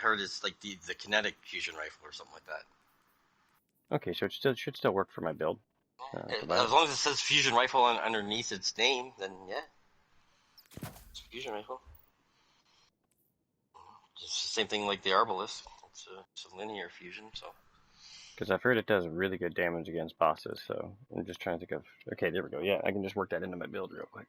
heard it's like the kinetic fusion rifle or something like that. Okay, so it should still work for my build. As long as it says fusion rifle underneath its name, then yeah, it's a fusion rifle. It's the same thing like the Arbalest. It's a linear fusion, so. Because I've heard it does really good damage against bosses, so I'm just trying to think of... Okay, there we go. Yeah, I can just work that into my build real quick.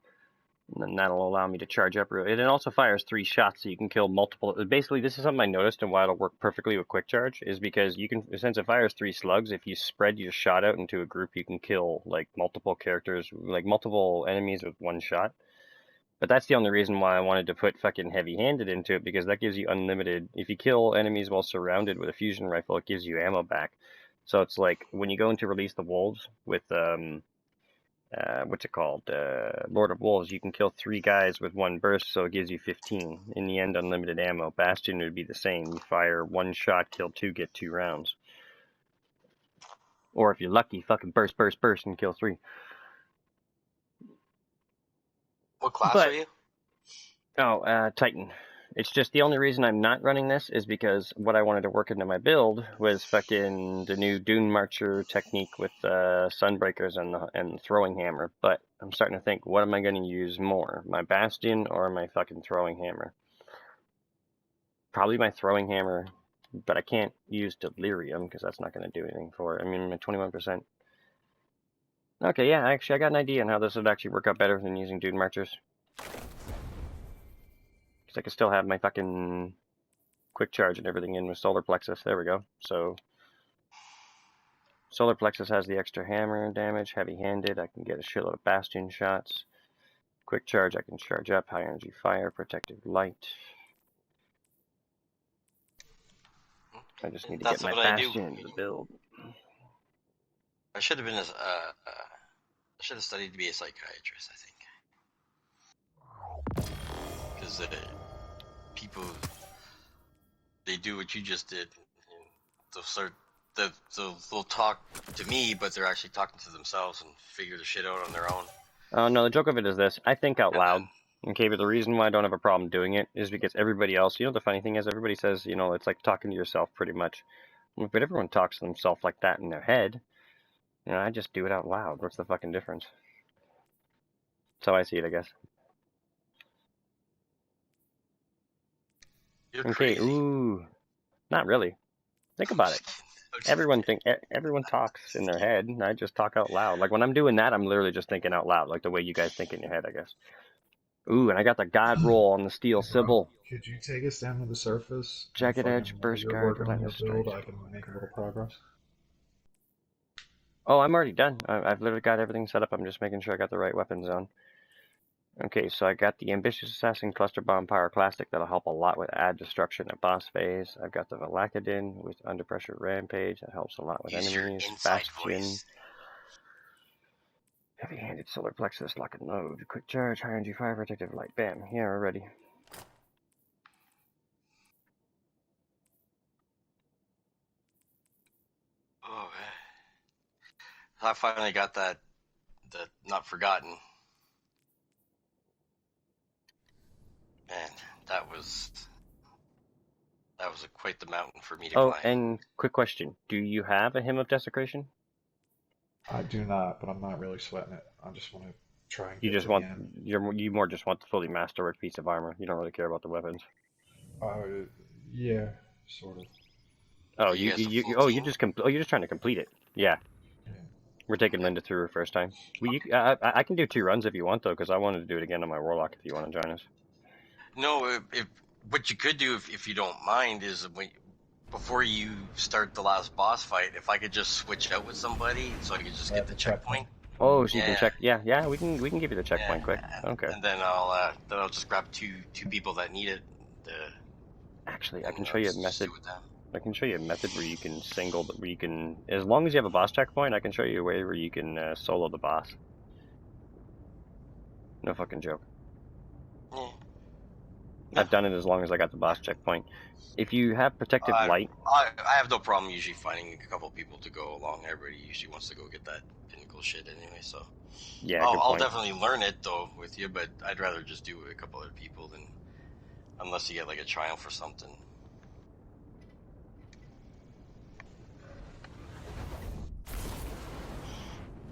And then that'll allow me to charge up. It also fires 3 shots, so you can kill multiple... Basically, this is something I noticed and why it'll work perfectly with quick charge, is because you can, since it fires 3 slugs, if you spread your shot out into a group, you can kill, like, multiple characters, like, multiple enemies with 1 shot. But that's the only reason why I wanted to put fucking heavy-handed into it, because that gives you unlimited... If you kill enemies while surrounded with a fusion rifle, it gives you ammo back. So it's like, when you go into Release the Wolves with, what's it called? Lord of Wolves, you can kill 3 guys with 1 burst, so it gives you 15. In the end, unlimited ammo. Bastion would be the same. You fire 1 shot, kill 2, get 2 rounds. Or if you're lucky, fucking burst, and kill 3. What class are you? Oh, Titan. It's just the only reason I'm not running this is because what I wanted to work into my build was fucking the new Dune Marcher technique with Sunbreakers and the throwing hammer. But I'm starting to think, what am I going to use more? My Bastion or my fucking throwing hammer? Probably my throwing hammer, but I can't use Delirium because that's not going to do anything for it. I mean, 21%. Okay, yeah, actually I got an idea on how this would actually work out better than using Dune Marchers. I can still have my fucking quick charge and everything in with Solar Plexus. There we go. So Solar Plexus has the extra hammer damage, heavy-handed. I can get a shitload of Bastion shots. Quick charge, I can charge up. High energy fire, protective light. I just need to get my Bastion into the build. I should have been I should have studied to be a psychiatrist, I think. Because people, they do what you just did. They'll talk to me, but they're actually talking to themselves and figure the shit out on their own. Oh, no, the joke of it is this. I think out loud. Okay, but the reason why I don't have a problem doing it is because everybody else, the funny thing is everybody says, it's like talking to yourself pretty much. But everyone talks to themselves like that in their head. I just do it out loud. What's the fucking difference? That's how I see it, I guess. You're crazy. Ooh. Not really. Think about it. Everyone talks in their head, and I just talk out loud. Like, when I'm doing that, I'm literally just thinking out loud, like the way you guys think in your head, I guess. Ooh, and I got the God roll on the Steel Sybil. Could you take us down to the surface? Jagged Edge, Burst Guard, Relentless Strike. I can make a little progress. Oh, I'm already done. I've literally got everything set up. I'm just making sure I got the right weapons on. Okay, so I got the Ambitious Assassin Cluster Bomb Pyroclastic. That'll help a lot with add destruction at boss phase. I've got the Valakadin with Under Pressure Rampage. That helps a lot with enemies. Bastion. Heavy-handed Solar Plexus, Lock and Load. Quick Charge, High Energy Fire, Protective Light. Bam. Yeah, we're ready. Oh, man. I finally got that Not Forgotten. Man, that was quite the mountain for me to climb. Oh, and quick question. Do you have a Hymn of Desecration? I do not, but I'm not really sweating it. I just want to try and get you more just want the fully masterwork piece of armor. You don't really care about the weapons. Yeah, sort of. Oh, you're just trying to complete it. Yeah. We're taking Linda through her first time. I can do 2 runs if you want, though, because I wanted to do it again on my Warlock if you want to join us. No, what you could do, if you don't mind, is before you start the last boss fight, if I could just switch out with somebody so I could just get the checkpoint. Oh, so you can check. Yeah, we can give you the checkpoint quick. Okay. And then I'll just grab two people that need it. Actually, I can show you a method. I can show you a method where you can as long as you have a boss checkpoint, I can show you a way where you can solo the boss. No fucking joke. Yeah. I've done it as long as I got the boss checkpoint. If you have protective light, I have no problem usually finding a couple people to go along. Everybody usually wants to go get that pinnacle shit anyway, so yeah, I'll definitely learn it though with you, but I'd rather just do it with a couple other people than unless you get like a triumph or something.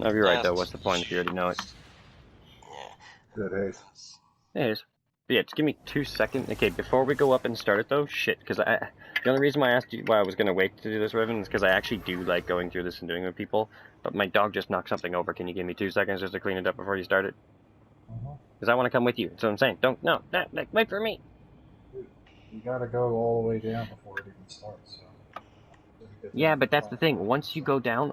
No, you're right Yeah, though. What's the point if you already know it? Yeah. Good haze. It is. But yeah, just give me 2 seconds. Okay, before we go up and start it though, shit, because the only reason why I asked you why I was gonna wait to do this, Revan, is because I actually do like going through this and doing it with people. But my dog just knocked something over. Can you give me 2 seconds just to clean it up before you start it? Because I want to come with you. That's what I'm saying. Don't, no, wait for me. Dude, you gotta go all the way down before it even starts. So. Yeah, but that's the thing. Once you go down,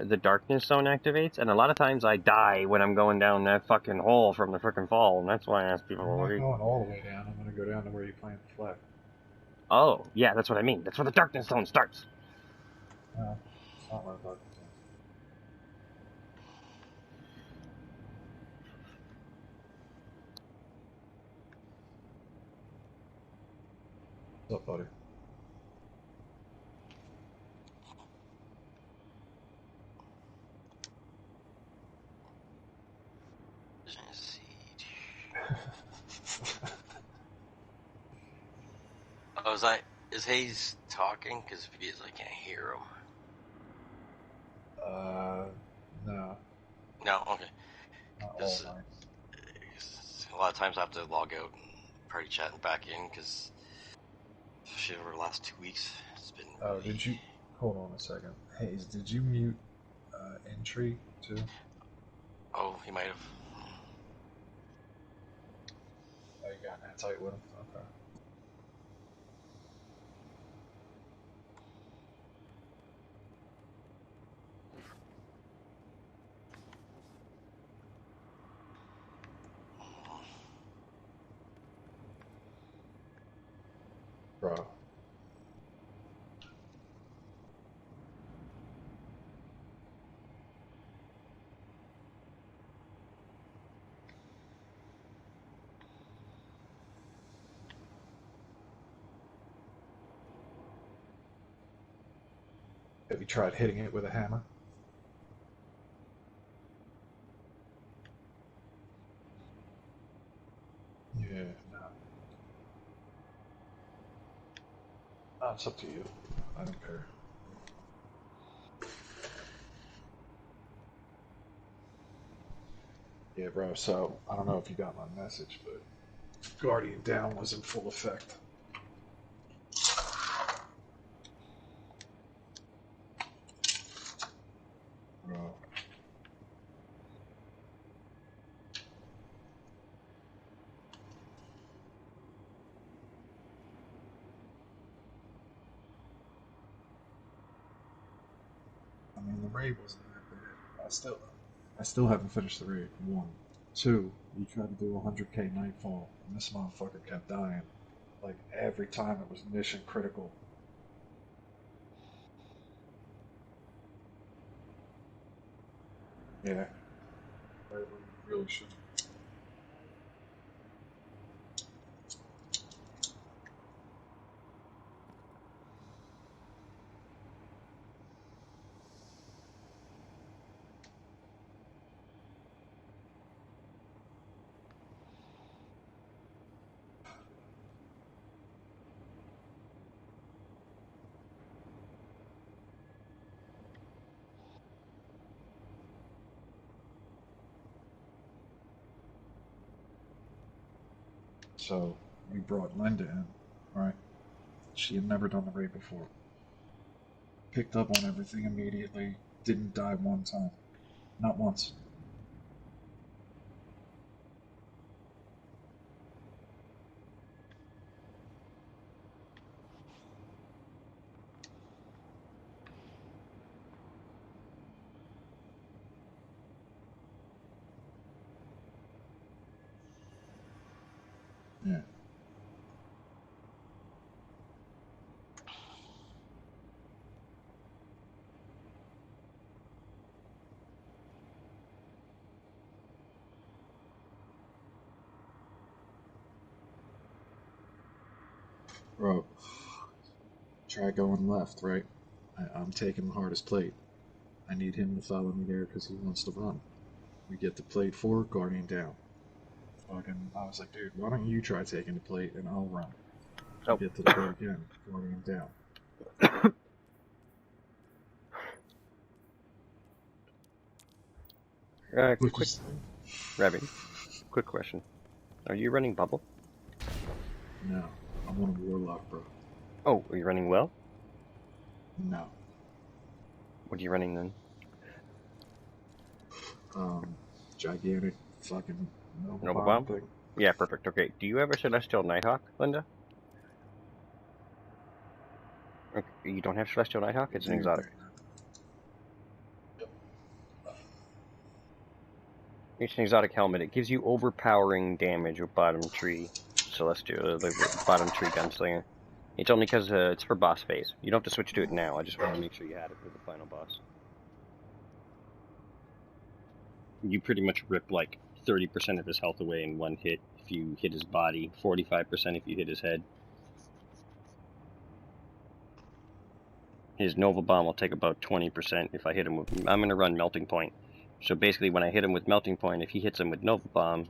the darkness zone activates, and a lot of times I die when I'm going down that fucking hole from the frickin' fall, and that's why I ask people. I'm not going all the way down. I'm gonna go down to where you plant the flag. Oh, yeah, that's what I mean. That's where the darkness zone starts. No, it's not where the darkness is. What's up, buddy? Oh, is Hayes talking? Because if he is, I can't hear him. No. No, okay. Not all Because night. a lot of times I have to log out and party chat and back in because shit over the last 2 weeks it's been. Oh, Really... did you? Hold on a second. Hayes, did you mute entry too? Oh, he might have. Oh, you got that tight with him? Okay. Bro. Have you tried hitting it with a hammer? Yeah, no. It's up to you. I don't care. Yeah, bro, so I don't know if you got my message, but Guardian Down was in full effect. Bro. I mean, the raid wasn't that bad. I still haven't finished the raid. 1. 2, we tried to do 100k Nightfall, and this motherfucker kept dying. Like, every time it was mission critical. Yeah. We really shouldn't. So, we brought Linda in, right? She had never done the raid before. Picked up on everything immediately, didn't die one time. Not once. Yeah. Bro, try going left, right? I'm taking the hardest plate. I need him to follow me there because he wants to run. We get the plate 4, Guardian Down. Fucking, I was like, dude, why don't you try taking the plate and I'll run? We get to the plate again, Guardian Down. Which quick, is Rabbit, quick question. Are you running bubble? no. I'm on a warlock, bro. Oh, are you running well? No. What are you running then? Gigantic fucking Nova Nova Bomb Bomb? thing. Yeah, perfect. Okay, do you have a Celestial Nighthawk, Linda? Okay, you don't have Celestial Nighthawk? It's an exotic. It's an exotic helmet. It gives you overpowering damage with bottom tree Celestial, the bottom tree Gunslinger. It's only because it's for boss phase. You don't have to switch to it now. I just wanted to make sure you had it for the final boss. You pretty much rip like 30% of his health away in one hit if you hit his body, 45% if you hit his head. His Nova Bomb will take about 20% if I hit him with... I'm going to run Melting Point. So basically when I hit him with Melting Point, if he hits him with Nova Bomb,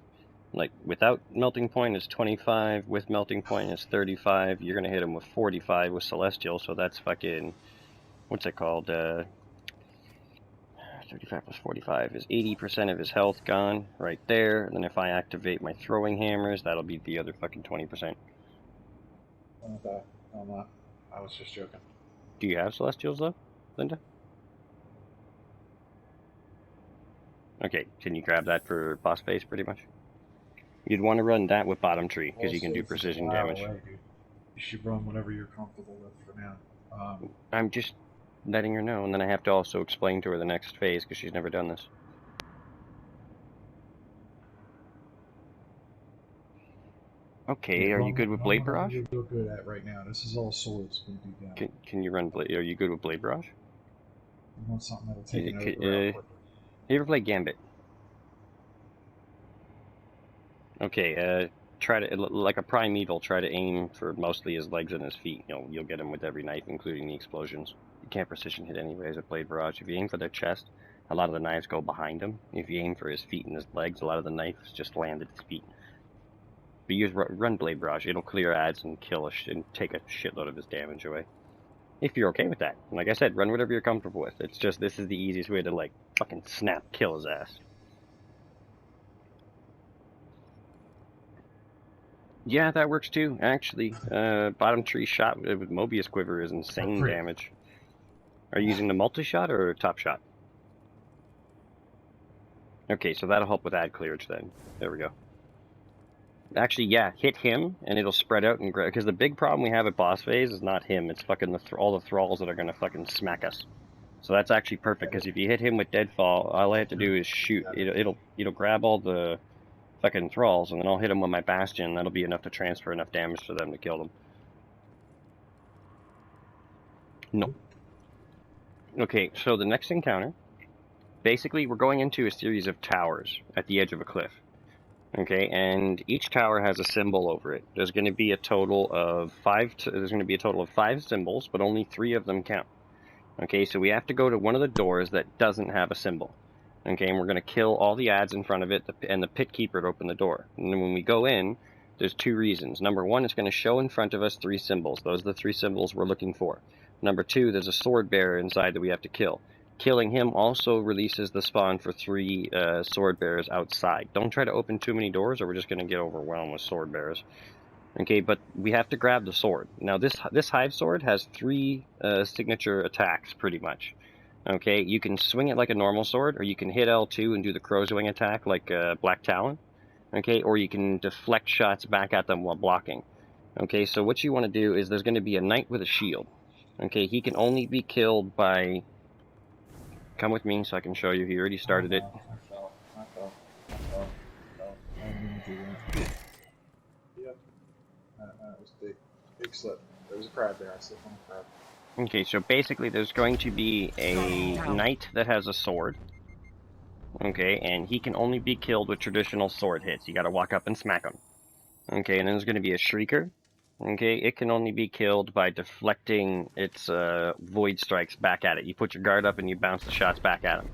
like without Melting Point it's 25, with Melting Point it's 35, you're going to hit him with 45 with Celestial, so that's fucking... What's it called? 35 plus 45 is 80% of his health gone right there. And then if I activate my throwing hammers, that'll be the other fucking 20%. Okay. I'm not. I was just joking. Do you have Celestials though, Linda? Okay, can you grab that for boss phase pretty much? You'd want to run that with bottom tree because you can do precision damage. Away, dude. You should run whatever you're comfortable with for now. I'm just letting her know, and then I have to also explain to her the next phase because she's never done this. Okay, are you good with Blade Barrage? You're good at right now. This is all swords we do down. Can you run Blade? Are you good with Blade Barrage? You want something that'll take it over quicker. You ever play Gambit? Okay, try to, like a Primeval, try to aim for mostly his legs and his feet. You'll get him with every knife, including the explosions. You can't precision hit anyways at Blade Barrage. If you aim for their chest, a lot of the knives go behind him. If you aim for his feet and his legs, a lot of the knives just land at his feet. But use run Blade Barrage. It'll clear ads and and take a shitload of his damage away. If you're okay with that. Like I said, run whatever you're comfortable with. It's just, this is the easiest way to, like, fucking kill his ass. Yeah, that works too, actually. Bottom tree shot with Mobius Quiver is insane damage. Are you using the multi-shot or top shot? Okay, so that'll help with ad clearage then. There we go. Actually, yeah, hit him, and it'll spread out and grab. Because the big problem we have at boss phase is not him, it's fucking all the thralls that are gonna fucking smack us. So that's actually perfect, because if you hit him with Deadfall, all I have to do is shoot. It'll grab all the fucking thralls, and then I'll hit him with my Bastion, and that'll be enough to transfer enough damage for them to kill them. No. Okay, so the next encounter, basically we're going into a series of towers at the edge of a cliff. Okay, and each tower has a symbol over it. There's going to be a total of 5 symbols, but only 3 of them count. Okay, so we have to go to one of the doors that doesn't have a symbol. Okay, and we're going to kill all the ads in front of it, and the pit keeper to open the door. And then when we go in, there's 2 reasons. Number 1, it's going to show in front of us 3 symbols. Those are the 3 symbols we're looking for. Number 2, there's a sword bearer inside that we have to kill. Killing him also releases the spawn for 3 sword bearers outside. Don't try to open too many doors or we're just going to get overwhelmed with sword bearers. Okay, but we have to grab the sword. Now this hive sword has 3 signature attacks pretty much. Okay, you can swing it like a normal sword, or you can hit L2 and do the crow's wing attack like Black Talon. Okay, or you can deflect shots back at them while blocking. Okay, so what you want to do is there's going to be a knight with a shield. Okay, he can only be killed by... Come with me so I can show you. He already started it. I fell. I didn't do that. Yep. That was a big slip. There was a crab there. I slipped on a crab. Okay, so basically there's going to be a knight that has a sword. Okay, and he can only be killed with traditional sword hits. You gotta walk up and smack him. Okay, and then there's gonna be a shrieker. Okay, it can only be killed by deflecting its void strikes back at it. You put your guard up and you bounce the shots back at him.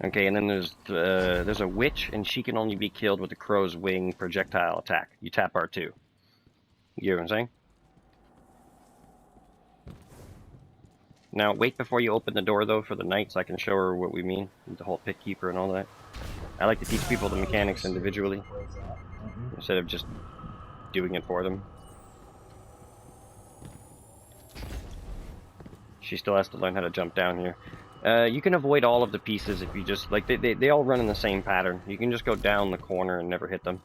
Okay, and then there's a witch, and she can only be killed with the crow's wing projectile attack. You tap R2. You know what I'm saying? Now, wait before you open the door, though, for the knight, so I can show her what we mean. The whole pit keeper and all that. I like to teach people the mechanics individually Mhm. instead of just doing it for them. She still has to learn how to jump down here. You can avoid all of the pieces if you just, like, they all run in the same pattern. You can just go down the corner and never hit them.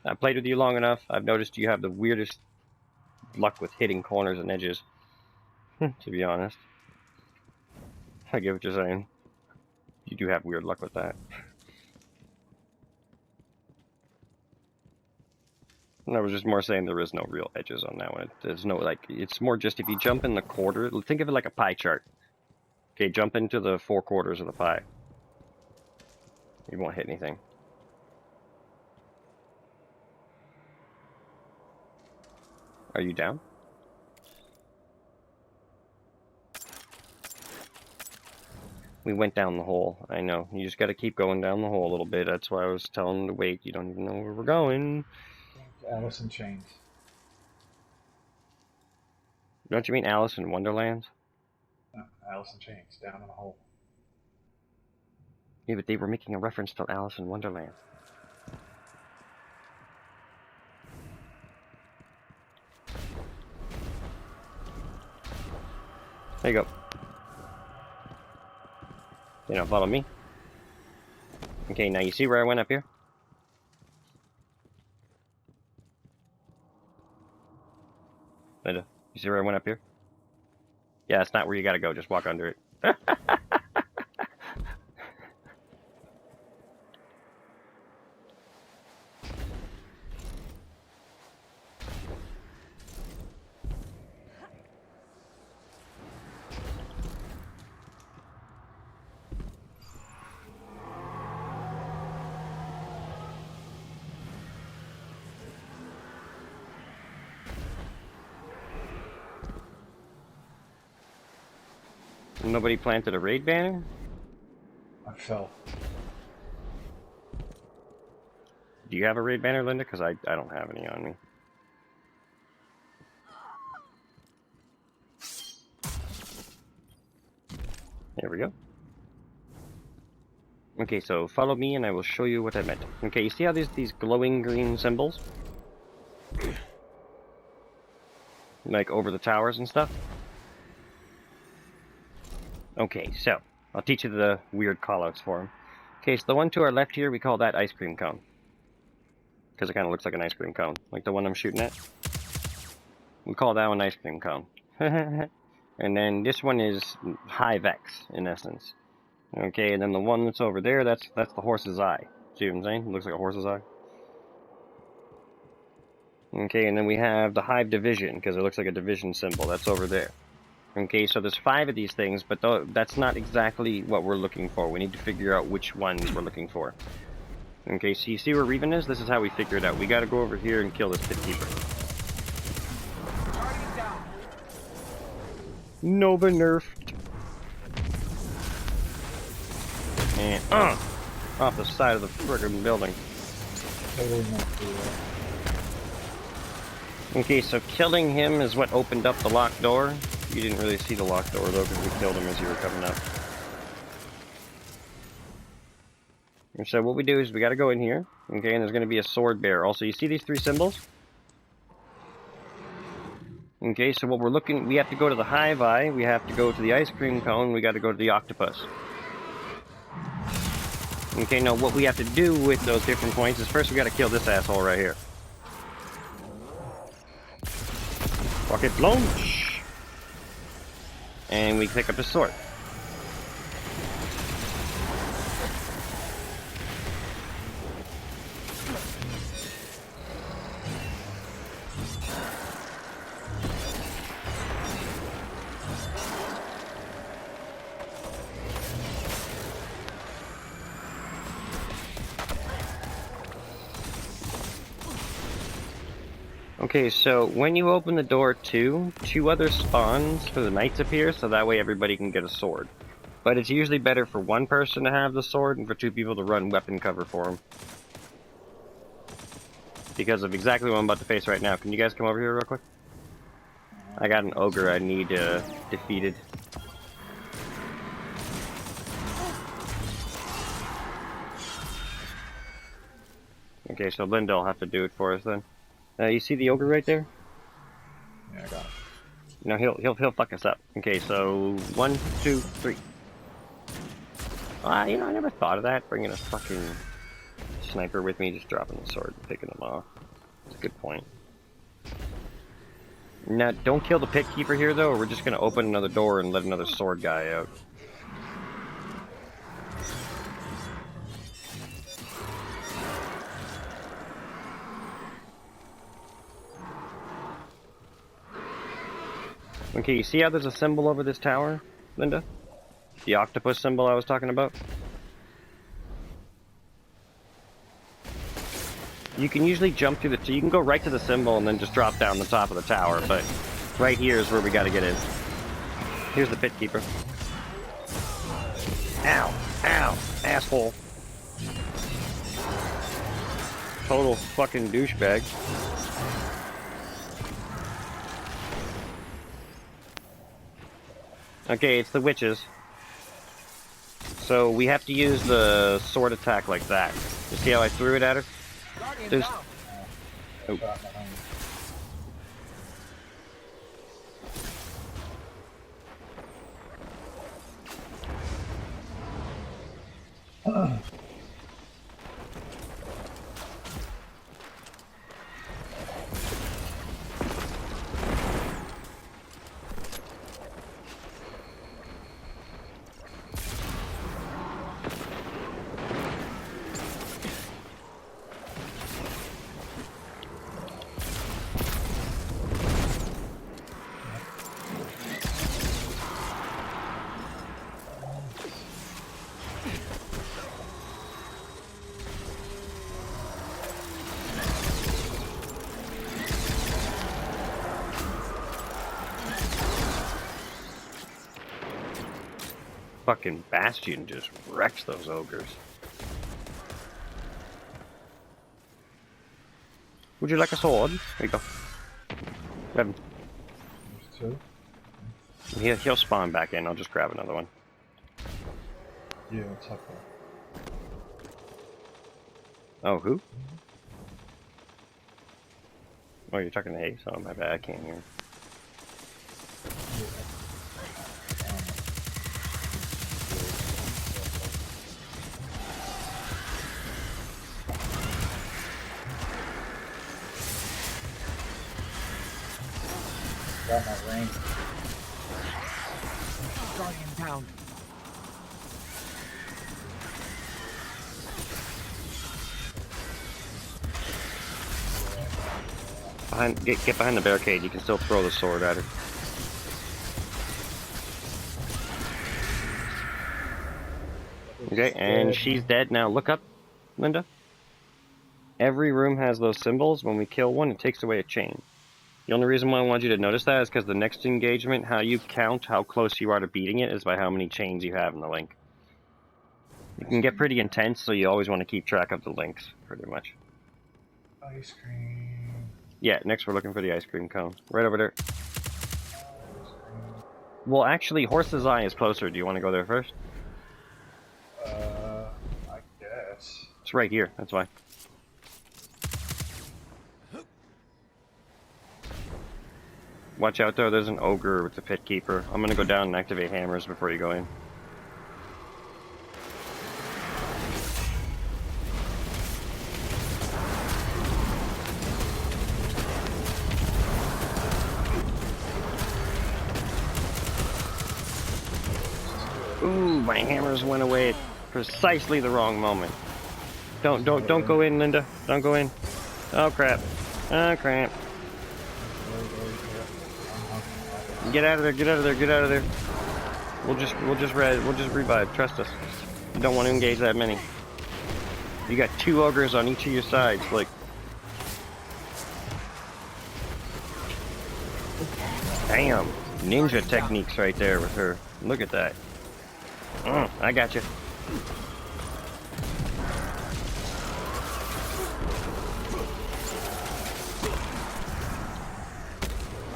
I've played with you long enough. I've noticed you have the weirdest luck with hitting corners and edges. To be honest. I get what you're saying. You do have weird luck with that. And I was just more saying there is no real edges on that one. There's no, like, it's more just if you jump in the quarter, think of it like a pie chart. Okay, jump into the 4 quarters of the pie. You won't hit anything. Are you down? We went down the hole. I know. You just gotta keep going down the hole a little bit. That's why I was telling them to wait. You don't even know where we're going. Alice in Chains. Don't you mean Alice in Wonderland? No, Alice in Chains, down in a hole. Yeah, but they were making a reference to Alice in Wonderland. There you go. You know, follow me. Okay, now you see where I went up here? Linda, you see where I went up here? Yeah, it's not where you gotta go, just walk under it. Nobody planted a raid banner? I fell. Do you have a raid banner, Linda? Because I don't have any on me. There we go. Okay, so follow me and I will show you what I meant. Okay, you see how there's these glowing green symbols? Like over the towers and stuff? Okay, so I'll teach you the weird callouts for them. Okay, so the one to our left here, we call that ice cream cone. Because it kind of looks like an ice cream cone. Like the one I'm shooting at. We call that one ice cream cone. And then this one is high vex, in essence. Okay, and then the one that's over there, that's the horse's eye. See what I'm saying? It looks like a horse's eye. Okay, and then we have the hive division, because it looks like a division symbol. That's over there. Okay, so there's 5 of these things, but that's not exactly what we're looking for. We need to figure out which ones we're looking for. Okay, so you see where Reven is? This is how we figure it out. We gotta go over here and kill this pit keeper. Nova nerfed. And, off the side of the friggin' building. Totally not through that. Okay, so killing him is what opened up the locked door. You didn't really see the locked door, though, because we killed him as you were coming up. And so what we do is we gotta go in here, okay, and there's gonna be a sword bearer. Also, you see these 3 symbols? Okay, so what we're looking, we have to go to the hive eye, we have to go to the ice cream cone, we gotta go to the octopus. Okay, now what we have to do with those different points is first we gotta kill this asshole right here. Rocket launch! And we pick up his sword. Okay, so when you open the door too, 2 other spawns for the knights appear, so that way everybody can get a sword. But it's usually better for 1 person to have the sword and for 2 people to run weapon cover for them. Because of exactly what I'm about to face right now. Can you guys come over here real quick? I got an ogre I need defeated. Okay, so Linda will have to do it for us then. You see the ogre right there? Yeah, I got it. No, he'll fuck us up. Okay, so 1, 2, 3. You know, I never thought of that. Bringing a fucking sniper with me, just dropping the sword and picking them off. That's a good point. Now, don't kill the pit keeper here, though, or we're just gonna open another door and let another sword guy out. Okay, you see how there's a symbol over this tower, Linda? The octopus symbol I was talking about? You can usually jump through so you can go right to the symbol and then just drop down the top of the tower, but right here is where we gotta get in. Here's the pit keeper. Ow! Ow! Asshole. Total fucking douchebag. Okay, it's the witches. So we have to use the sword attack like that. You see how I threw it at her? There's... Oh. Fucking Bastion just wrecks those ogres. Would you like a sword? There you go. Grab him. There's 2. He'll spawn back in. I'll just grab another one. Yeah, it's up there. Oh, who? Oh, you're talking to Ace? Oh, my bad. I can't hear. Got my ring. Guardian down. Get behind the barricade. You can still throw the sword at her. Okay, and she's dead now. Look up, Linda. Every room has those symbols. When we kill one, it takes away a chain. The only reason why I want you to notice that is because the next engagement, how you count how close you are to beating it is by how many chains you have in the link. It can get pretty intense, so you always want to keep track of the links, pretty much. Ice cream. Yeah, next we're looking for the ice cream cone. Right over there. Well, actually, Horse's Eye is closer. Do you want to go there first? I guess. It's right here, that's why. Watch out though, there's an ogre with the pit keeper. I'm gonna go down and activate hammers before you go in. Ooh, my hammers went away at precisely the wrong moment. Don't go in, Linda. Don't go in. Oh crap. Oh crap. Get out of there, get out of there, get out of there. We'll just revive, trust us. You don't want to engage that many. You got 2 ogres on each of your sides, like. Damn, ninja techniques right there with her. Look at that. I got you.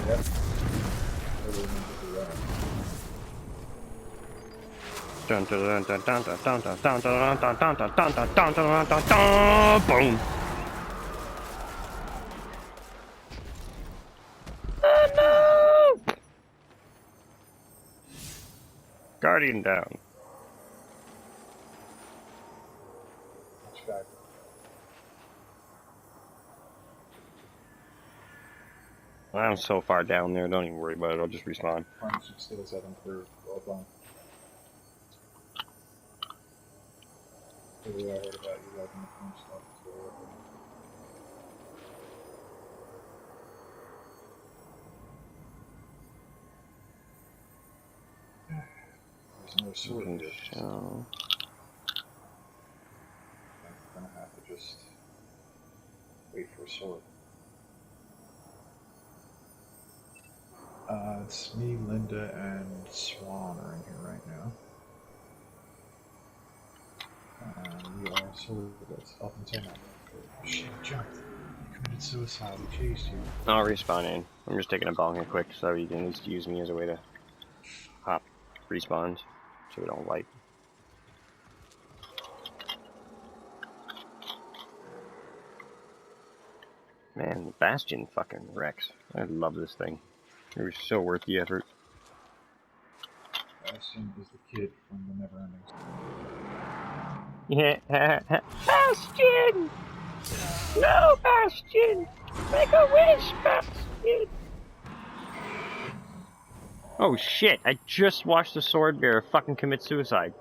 Yep. Boom. Guardian down. Which guy? I'm so far down there, don't even worry about it, I'll just respawn. Partnership skills have improved. Well done. I heard about you liking the fun stuff. There's no sword here. So... I'm gonna have to just wait for a sword. It's me, Linda, and Swan are in here right now. We are swords up until now. Shit, jumped. You committed suicide. We chased you. I'll respawn in. I'm just taking a bong here quick so you can at least use me as a way to hop respawns so we don't wipe. Man, the Bastion fucking wrecks. I love this thing. It was so worth the effort. Bastion is the kid from the Neverending Story. Yeah, Bastion! No, Bastion! Make a wish, Bastion! Oh shit, I just watched the sword bearer fucking commit suicide.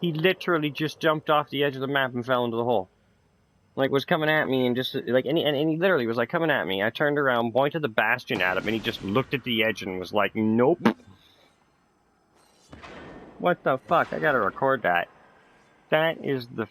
He literally just jumped off the edge of the map and fell into the hole. Like, was coming at me and just, like, and he literally was, like, coming at me. I turned around, pointed the Bastion at him, and he just looked at the edge and was like, nope. What the fuck? I gotta record that. That is the